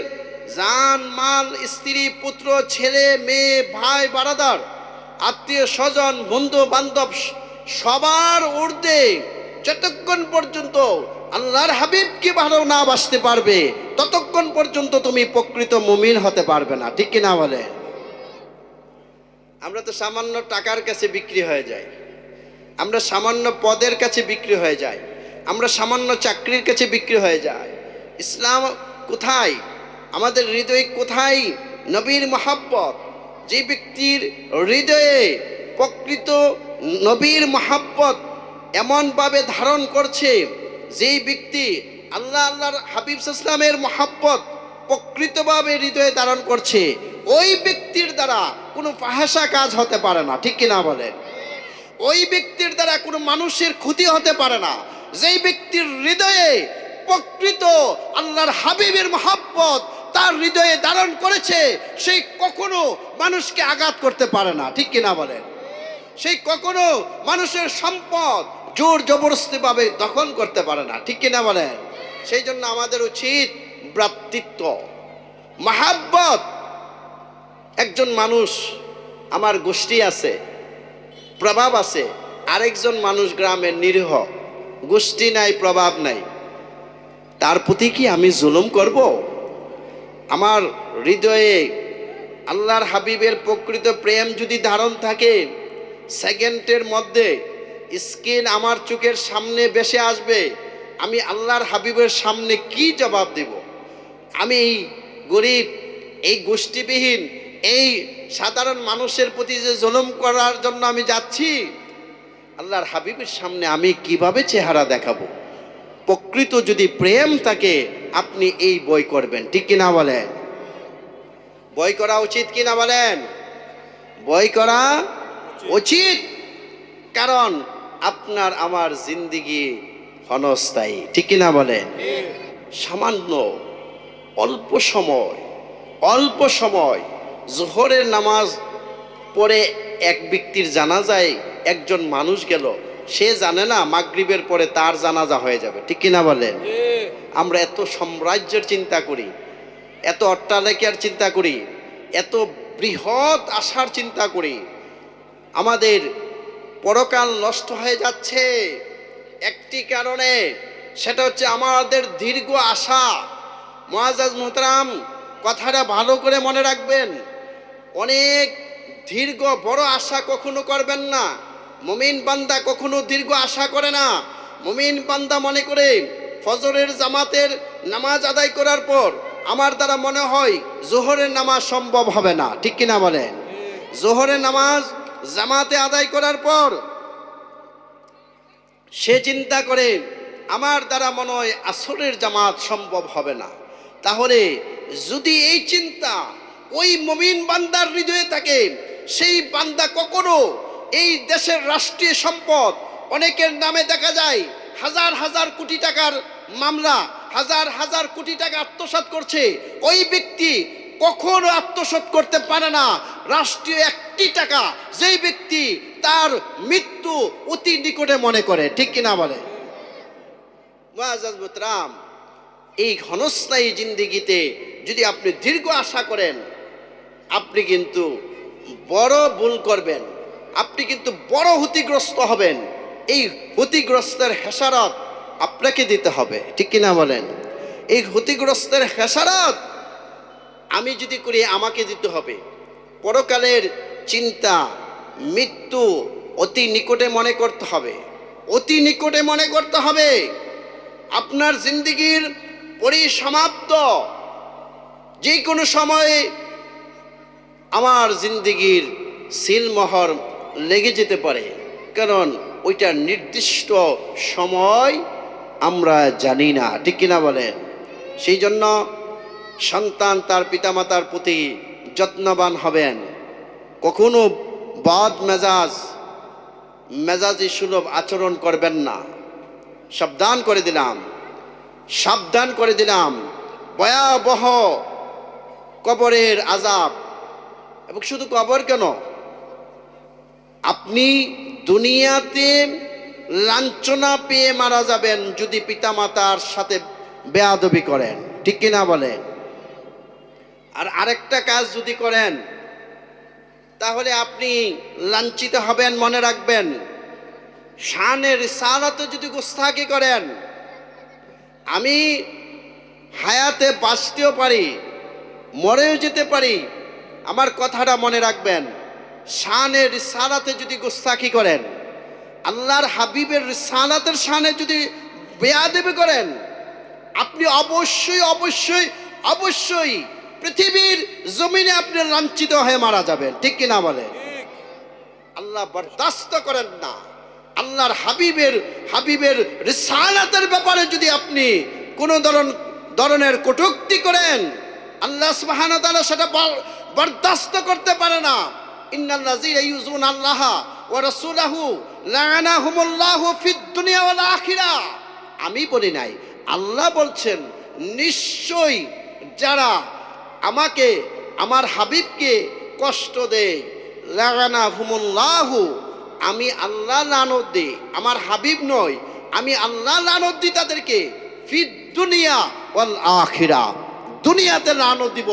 জান মাল, স্ত্রী, পুত্র, ছেলে মেয়ে, ভাই বারাদার, আত্মীয় স্বজন, বন্ধু বান্ধব সবার ঊর্ধ্বে যতক্ষণ পর্যন্ত আল্লাহর হাবিবকে ভালো না বাসতে পারবে ততক্ষণ পর্যন্ত তুমি প্রকৃত মুমিন হতে পারবে না, ঠিক কিনা বলে? আমরা তো সামান্য টাকার কাছে বিক্রি হয়ে যাই, আমরা সামান্য পদের কাছে বিক্রি হয়ে যাই, আমরা সামান্য চাকরির কাছে বিক্রি হয়ে যাই। ইসলাম কোথায়? আমাদের হৃদয়ে কোথায় নবীর মহব্বত? যে ব্যক্তির হৃদয়ে প্রকৃত নবীর মহব্বত এমনভাবে ধারণ করছে, যেই ব্যক্তি আল্লাহর হাবিব সাল্লাল্লাহু আলাইহি ওয়াসাল্লামের মহব্বত প্রকৃতভাবে হৃদয়ে ধারণ করছে, ওই ব্যক্তির দ্বারা কোনো ফাহিশা কাজ হতে পারে না, ঠিক কিনা বলেন? ওই ব্যক্তির দ্বারা কোনো মানুষের ক্ষতি হতে পারে না। যেই ব্যক্তির হৃদয়ে প্রকৃত আল্লাহর হাবিবের মহব্বত তার হৃদয়ে ধারণ করেছে, সেই কখনো মানুষকে আঘাত করতে পারে না, ঠিক কিনা বলেন? সেই কখনো মানুষের সম্পদ জোর জবরদস্তি ভাবে দখল করতে পারে না, ঠিক কিনা বলেন? সেই জন্য আমাদের উচিত ভ্রাতৃত্ব, মহব্বত। একজন মানুষ, আমার গোষ্ঠী আছে, প্রভাব আছে, আরেকজন মানুষ গ্রামের নিরীহ, গোষ্ঠী নাই, প্রভাব নাই, তার প্রতি কি আমি জুলুম করব? আমার হৃদয়ে আল্লাহর হাবিবের প্রকৃত প্রেম যদি ধারণ থাকে, সেকেন্ডের মধ্যে স্ক্রিন আমার চোখের সামনে ভেসে আসবে, আমি আল্লাহর হাবিবের সামনে কি জবাব দেব? আমি এই গরিব, এই গোষ্ঠীবিহীন, এই সাধারণ মানুষের প্রতি যে জুলুম করার জন্য আমি যাচ্ছি, আল্লাহর হাবিবের সামনে আমি কিভাবে চেহারা দেখাবো? প্রকৃত যদি প্রেম থাকে আপনি এই বই করবেন, ঠিক কিনা বলেন? বই করা উচিত কিনা বলেন? বই করা উচিত, কারণ আপনার আমার জিন্দিগি ক্ষণস্থায়ী, ঠিক কিনা বলেন? সামান্য অল্প সময় জোহরের নামাজ পড়ে এক ব্যক্তির জানাজায় একজন মানুষ গেল, সে জানে না মাগরিবের পরে তার জানাজা হয়ে যাবে, ঠিক কিনা বলেন? আমরা এত সাম্রাজ্যের চিন্তা করি, এত অট্টালিকার চিন্তা করি, এত বৃহৎ আশার চিন্তা করি, আমাদের পরকাল নষ্ট হয়ে যাচ্ছে একটি কারণে, সেটা হচ্ছে আমাদের দীর্ঘ আশা। মুআজ্জাজ মুহতারাম, কথাটা ভালো করে মনে রাখবেন, অনেক দীর্ঘ বড় আশা কখনো করবেন না। মুমিন বান্দা কখনো দীর্ঘ আশা করে না। মুমিন বান্দা মনে করে ফজরের জামাতের নামাজ আদায় করার পর আমার দ্বারা মনে হয় জোহরের নামাজ সম্ভব হবে না, ঠিক কিনা বলেন? জোহরের নামাজ জামাতে আদায় করার পর সে চিন্তা করে আমার দ্বারা মনে হয় আসরের জামাত সম্ভব হবে না। তাহলে যদি এই চিন্তা ওই মুমিন বান্দার হৃদয়ে থাকে, সেই বান্দা কখনো এই দেশের রাষ্ট্রীয় সম্পদ অনেকের নামে দেখা যায় হাজার হাজার কোটি টাকার মামলা, হাজার হাজার কোটি টাকা আত্মসাৎ করছে, ওই ব্যক্তি কখনো আত্মসাৎ করতে পারে না রাষ্ট্রীয় একটি টাকা, যেই ব্যক্তি তার মৃত্যু অতি নিকটে মনে করে, ঠিক কিনা বলে? মুআজ্জাজ মুহতারাম, এই ক্ষণস্থায়ী জিন্দেগিতে যদি আপনি দীর্ঘ আশা করেন, আপনি কিন্তু বড় ভুল করবেন, আপনি কিন্তু বড় ক্ষতিগ্রস্ত হবেন। এই ক্ষতিগ্রস্তের খেসারত আপনাকে দিতে হবে, ঠিক কিনা বলেন? এই ক্ষতিগ্রস্তের খেসারত আমি যদি করি আমাকে দিতে হবে। পরকালের চিন্তা, মৃত্যু অতি নিকটে মনে করতে হবে, অতি নিকটে মনে করতে হবে। আপনার জিন্দেগির পরিসমাপ্ত যে কোনো সময়ে আমার জিন্দেগির সিলমোহর লেগে যেতে পারে, কারণ ওইটা নির্দিষ্ট সময় আমরা জানি না, ঠিক কিনা বলেন? সেই জন্য সন্তান তার পিতামাতার প্রতি যত্নবান হবেন, কখনো বদ মেজাজি সুলভ আচরণ করবেন না। সাবধান করে দিলাম ভয়াবহ কবরের আযাব। এবং শুধু কবর কেন, আপনি দুনিয়াতে লাঞ্ছনা পেয়ে মারা যাবেন যদি পিতামাতার সাথে বেয়াদবি করেন, ঠিক কিনা বলেন? আর আরেকটা কাজ যদি করেন তাহলে আপনি লাঞ্ছিত হবেন, মনে রাখবেন। শানে রিসালাতে যদি গুস্তাখি করেন, আমি হায়াতে বাঁচতেও পারি, মরেও যেতে পারি, আমার কথাটা মনে রাখবেন। শানে রিসালাতে যদি গুস্তাখি করেন, আল্লাহর হাবিবের রিসালাতের শানে যদি বেয়াদবি করেন, আপনি অবশ্যই অবশ্যই অবশ্যই পৃথিবীর জমিনে আপনি লাঞ্ছিত হয়ে মারা যাবেন, ঠিক কিনা বলেন? আল্লাহ বরদাস্ত করেন না। আল্লাহর হাবিবের রিসালাতের ব্যাপারে যদি আপনি কোনো ধরনের কটূক্তি করেন, আল্লাহ সুবহানাহু ওয়া তাআলা সেটা বরদাস্ত করতে পারে না। ইন্নাল্লাযীনা ইউযুনা আল্লাহ ওয়া রাসূলাহু লাআনাহুমুল্লাহু ফিদ দুনিয়া ওয়াল আখিরাহ। আমি বলি নাই, আল্লাহ বলছেন, নিশ্চয়ই যারা আমাকে, আমার হাবিবকে কষ্ট দেয়, লাআনাহুমুল্লাহু, আমি আল্লাহ লানত দিই, আমার হাবিব নয়, আমি আল্লাহ লানত দিই তাদেরকে, ফিদ দুনিয়া ওয়াল আখিরাহ, দুনিয়াতে লানত দিব,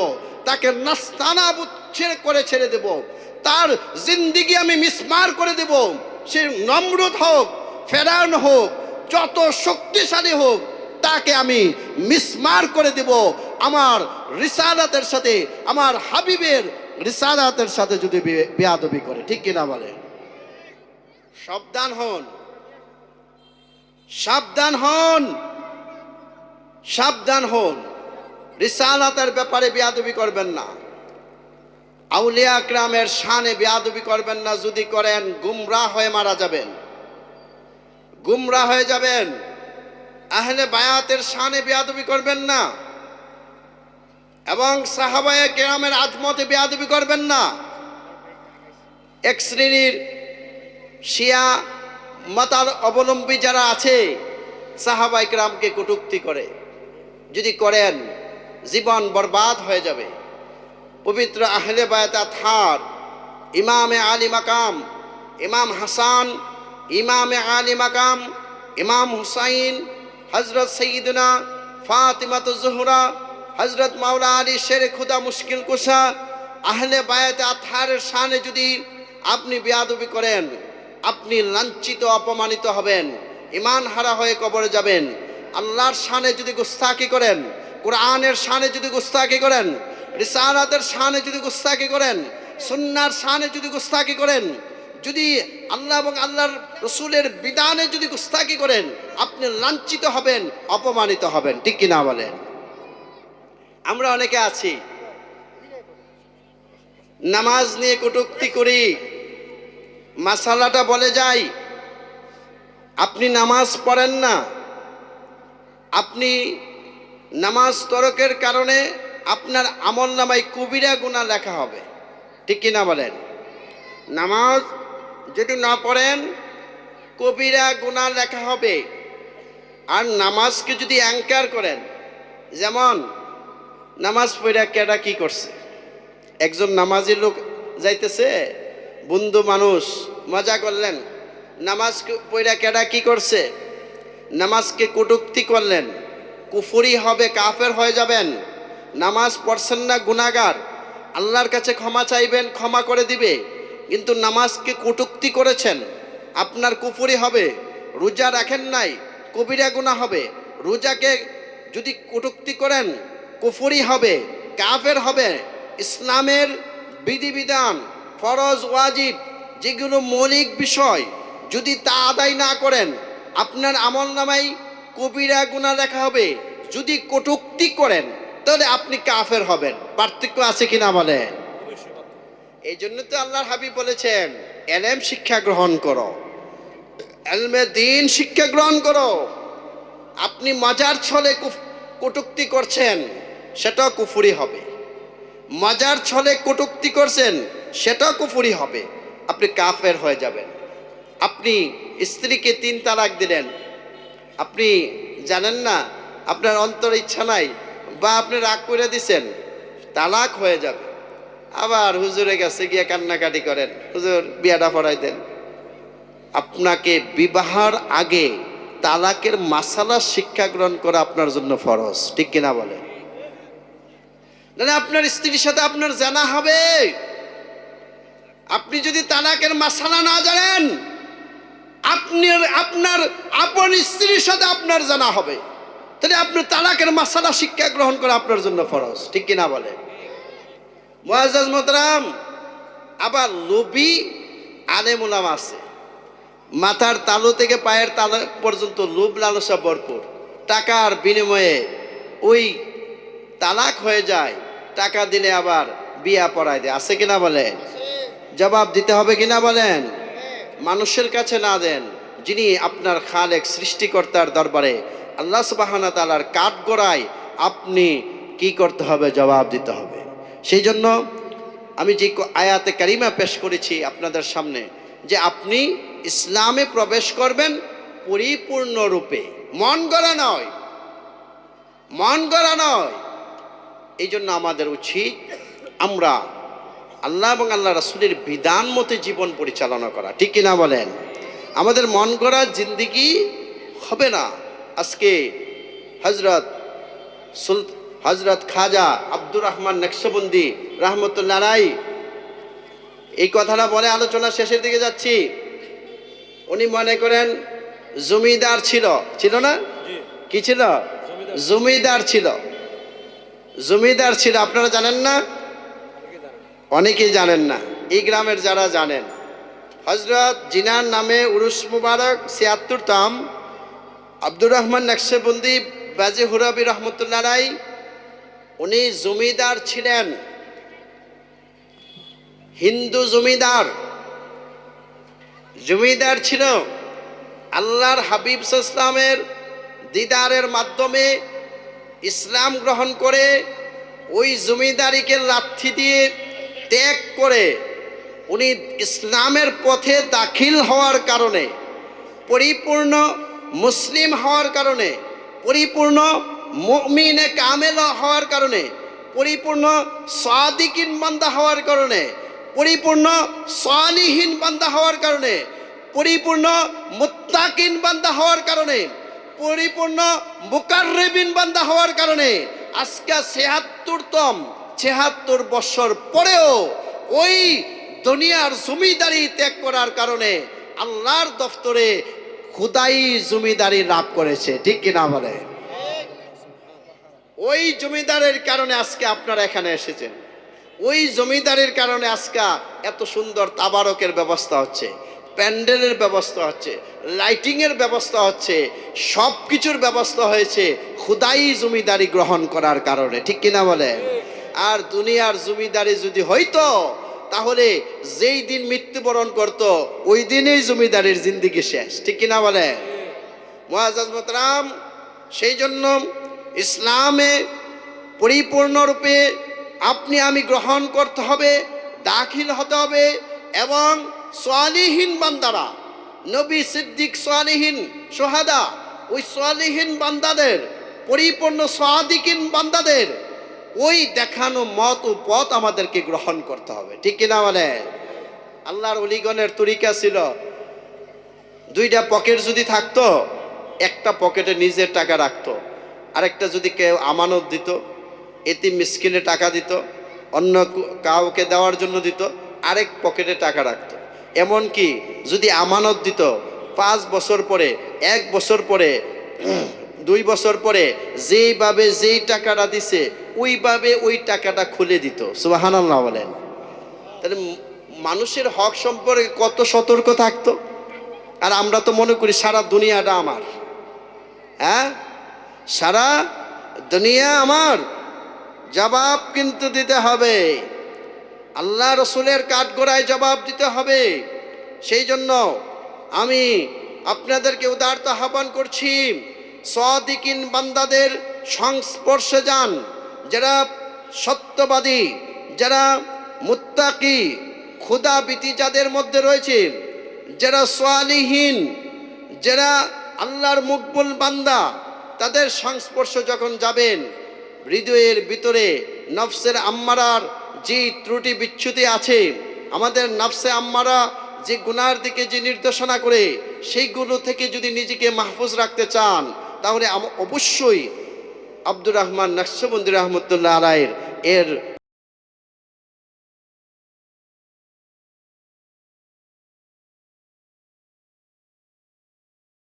তাকে নাস্তানাবুদ ছেড়ে দেব, তার জিন্দেগি আমি মিসমার করে দেব। সে নমরুদ হোক, ফেরাউন হোক, যত শক্তিশালী হোক, তাকে আমি মিসমার করে দেব আমার রিসালাতের সাথে, আমার হাবিবের রিসালাতের সাথে যদি বেয়াদবি করে, ঠিক কিনা বলে? সাবধান হন, সাবধান হন, সাবধান হন। রিসালাতের ব্যাপারে বেয়াদবি করবেন না, আউলিয়া কিরামের শানে বেয়াদবি করবেন না। যদি করেন গুমরাহ হয়ে মারা যাবেন, গুমরাহ হয়ে যাবেন। আহলে বায়াতের শানে বেয়াদবি করবেন না এবং সাহাবায়ে কেরামের আজমতে বেয়াদবি করবেন না। এক শ্রেণীর শিয়া মতার অবলম্বী যারা আছে সাহাবায়ে কেরামকে কটূক্তি করে, যদি করেন জীবন বরবাদ হয়ে যাবে। পবিত্র আহলে বায়াত আতহার ইমামে আলী মাকাম, ইমাম হাসান, ইমামে আলী মাকাম, ইমাম হুসাইন, হজরত সঈদনা ফাতিমাত জোহরা, হজরত মাওলা আলী শের খুদা মুশকিল কুশা, আহলে বায়াত আতহারের শানে যদি আপনি বেয়াদবি করেন, আপনি লাঞ্ছিত অপমানিত হবেন, ঈমান হারা হয়ে কবরে যাবেন। আল্লাহর শানে যদি গুস্তাখি করেন, কোরআনের শানে যদি গুস্তাখি করেন, রিসালাতের শানে যদি গুস্তাখি করেন, সুন্নাহর শানে যদি গুস্তাখি করেন, যদি আল্লাহ এবং আল্লাহর রসুলের বিধানে যদি গুস্তাখি করেন, আপনি লাঞ্ছিত হবেন, অপমানিত হবেন। ঠিক কিনা বলেন? আমরা অনেকে আছি নামাজ নিয়ে কটূক্তি করি, মাসালাটা বলে যাই, আপনি নামাজ পড়েন না, আপনি নামাজ তরকের কারণে আপনার আমল নামায় কবিরা গুনাহ লেখা হবে। ঠিক কিনা বলেন? নামাজ যদি না পড়েন কবিরা গুনাহ লেখা হবে। আর নামাজকে যদি অ্যাঙ্কার করেন, যেমন নামাজ পড়া কেডা কি করছে, একজন নামাজি লোক যাইতেছে, বন্ধু মানুষ মজা করলেন, নামাজ পড়া কেডা কি করছে, নামাজকে কটূক্তি করলেন, কুফরি হবে, কাফের হয়ে যাবেন। নামাজ পড়ছেন না, গুনাহগার, আল্লাহর কাছে ক্ষমা চাইবেন, ক্ষমা করে দিবে। কিন্তু নামাজকে কটূক্তি করেছেন, আপনার কুফরি হবে। রোজা রাখেন নাই, কবিরা গুনাহ হবে। রোজাকে যদি কটূক্তি করেন কুফরি হবে, কাফের হবে। ইসলামের বিধিবিধান, ফরজ ওয়াজিব যেগুলো মৌলিক বিষয়, যদি তা আদায় না করেন আপনার আমল নামায় কবিরা গুনাহ লেখা হবে। যদি কটূক্তি করেন তাহলে আপনি কাফের হবেন। পার্থক্য আছে কিনা বলেন? এই জন্য তো আল্লাহর হাবিব বলেছেন, এলেম শিক্ষা গ্রহণ করো, এলমে দ্বীন শিক্ষা গ্রহণ করো। আপনি মজার ছলে কটূক্তি করছেন, সেটাও কুফরি হবে। মজার ছলে কটূক্তি করছেন, সেটাও কুফরি হবে, আপনি কাফের হয়ে যাবেন। আপনি স্ত্রীকে 3 তালাক দিলেন, আপনি জানেন না, আপনার অন্তরে ইচ্ছা নাই, বা আপনি রাগ করে দিছেন, তালাক হয়ে যাবে। আবার হুজুরের কাছে গিয়ে কান্নাকাটি করেন, হুজুর বিয়াটা পড়াই দেন। আপনাকে বিবাহের আগে তালাকের মাসালা শিক্ষা গ্রহণ করা আপনার জন্য ফরজ। ঠিক কিনা বলেন? মানে আপনার স্ত্রীর সাথে আপনার জানা হবে। আপনি যদি তালাকের মাসালা না জানেন, আপনার আপন স্ত্রীর সাথে আপনার জানা হবে, তাহলে আপনার তালাকের মাসালা শিক্ষা গ্রহণ করা আপনার জন্য ফরজ। ঠিক কিনা বলেন? মুআজ্জাজ মোহতারাম, আবার লোভী আলেম ওলামা আছে, মাথার তালু থেকে পায়ের তালু পর্যন্ত লোভ লালসা ভরপুর। টাকার বিনিময়ে ওই তালাক হয়ে যায়, টাকা দিলে আবার বিয়া পড়ায় দেয়। আছে কিনা বলেন? জবাব দিতে হবে কিনা বলেন? মানুষের কাছে না দেন, যিনি আপনার খালেক সৃষ্টিকর্তার দরবারে আল্লাহ সুবহানাহু ওয়া তাআলার কাঠগড়ায় আপনি কি করতে হবে? জবাব দিতে হবে। সেই জন্য আমি যে আয়াতে কারিমা পেশ করেছি আপনাদের সামনে, যে আপনি ইসলামে প্রবেশ করবেন পরিপূর্ণরূপে, মন গড়া নয়, মন গড়া নয়। এই জন্য আমাদের উচিত আমরা আল্লাহ এবং আল্লাহ রাসূলের বিধান মতে জীবন পরিচালনা করা। ঠিক কিনা বলেন? আমাদের মন গড়া জিন্দেগি হবে না। আজকে হজরত খাজা আব্দুর রহমান নকশবন্দি রহমতুল্লাহ আলাইহি এই কথাটা বলে আলোচনা শেষের দিকে যাচ্ছি। উনি মনে করেন জমিদার ছিল, ছিল না? কি ছিল? জমিদার ছিল, জমিদার ছিল। আপনারা জানেন না? অনেকেই জানেন না। এই গ্রামের যারা জানেন, হজরত জিনার নামে উরুস মুবারক ৭৬তম আব্দুর রহমান নকশবন্দি বাজি হুরাবি রহমতুল্লাহ আলাইহি, উনি জমিদার ছিলেন, হিন্দু জমিদার। জমিদার ছিল, আল্লাহর হাবিব সাল্লাল্লাহু আলাইহি ওয়াসাল্লামের দিদারের মাধ্যমে ইসলাম গ্রহণ করে ওই জমিদারিকে লাথি দিয়ে ত্যাগ করে উনি ইসলামের পথে দাখিল হওয়ার কারণে, পরিপূর্ণ মুসলিম হওয়ার কারণে, পরিপূর্ণ মুমিনে কামেল হওয়ার কারণে, পরিপূর্ণ সাদিকিন বান্দা হওয়ার কারণে, পরিপূর্ণ সালিহিন বান্দা হওয়ার কারণে, পরিপূর্ণ মুত্তাকিন বান্দা হওয়ার কারণে, পরিপূর্ণ মুকাররিবিন বান্দা হওয়ার কারণে আজকে ৭৬ বছর পরেও ওই দুনিয়ার জমিদারি ত্যাগ করার কারণে আল্লাহর দফতরে খুদাই জমিদারি লাভ করেছে। ঠিক কিনা বলে? ওই জমিদারের কারণে আজকে আপনারা এখানে এসেছেন। ওই জমিদারের কারণে আজকে এত সুন্দর তাবারকের ব্যবস্থা হচ্ছে, প্যান্ডেলের ব্যবস্থা হচ্ছে, লাইটিংয়ের ব্যবস্থা হচ্ছে, সব কিছুর ব্যবস্থা হয়েছে খুদাই জমিদারি গ্রহণ করার কারণে। ঠিক কিনা বলে? আর দুনিয়ার জমিদারি যদি হইতো তাহলে যেই দিন মৃত্যুবরণ করত ওই দিনেই জমিদারির জিন্দিগি শেষ। ঠিক কিনা বলে? মুআজ্জাজ মোহতারাম, সেই জন্য ইসলামে পরিপূর্ণরূপে আপনি আমি গ্রহণ করতে হবে, দাখিল হতে হবে এবং সালিহিন বান্দারা, নবী সিদ্দিক সালিহিন সোহাদা, ওই সালিহিন বান্দাদের, পরিপূর্ণ সাদিকিন বান্দাদের ওই দেখানো মত ও পথ আমাদেরকে গ্রহণ করতে হবে। ঠিক কিনা বলে? আল্লাহর ওলিগণের তরিকা ছিল, দুইটা পকেট যদি থাকতো, একটা পকেটে নিজের টাকা রাখতো, আরেকটা যদি কেউ আমানত দিত, এতিম মিসকিনে টাকা দিত, অন্য কাউকে দেওয়ার জন্য দিত, আরেক পকেটে টাকা রাখতো। এমনকি যদি আমানত দিত 5 বছর পরে, 1 বছর পরে, 2 বছর পরে যেইভাবে যেই টাকাটা দিছে ওইভাবে ওই টাকাটা খুলে দিত। সুবহানাল্লাহ বলেন। তাহলে মানুষের হক সম্পর্কে কত সতর্ক থাকতো। আর আমরা তো মনে করি সারা দুনিয়াটা আমার, হ্যাঁ, সারা দুনিয়া আমার, জবাব কিন্তু দিতে হবে, আল্লাহ রসুলের কাঠগড়ায় জবাব দিতে হবে। সেই জন্য আমি আপনাদেরকে উদারতা আহ্বান করছি, সাদিকিন বান্দাদের সংস্পর্শে যান, যারা সত্যবাদী, যারা মুত্তাকি, খুদাবিতি যাদের মধ্যে রয়েছে, যারা সালিহিন, যারা আল্লাহর মকবুল বান্দা, তাদের সংস্পর্শ যখন যাবেন, হৃদয়ের ভিতরে নফসের আম্মারার যে ত্রুটি বিচ্যুতি আছে, আমাদের নফসে আম্মারা যে গুনার দিকে যে নির্দেশনা করে, সেইগুলো থেকে যদি নিজেকে মাহফুজ রাখতে চান তাহলে অবশ্যই আব্দুর রহমান নকশবন্দি রহমতুল্লাহ আলাইহির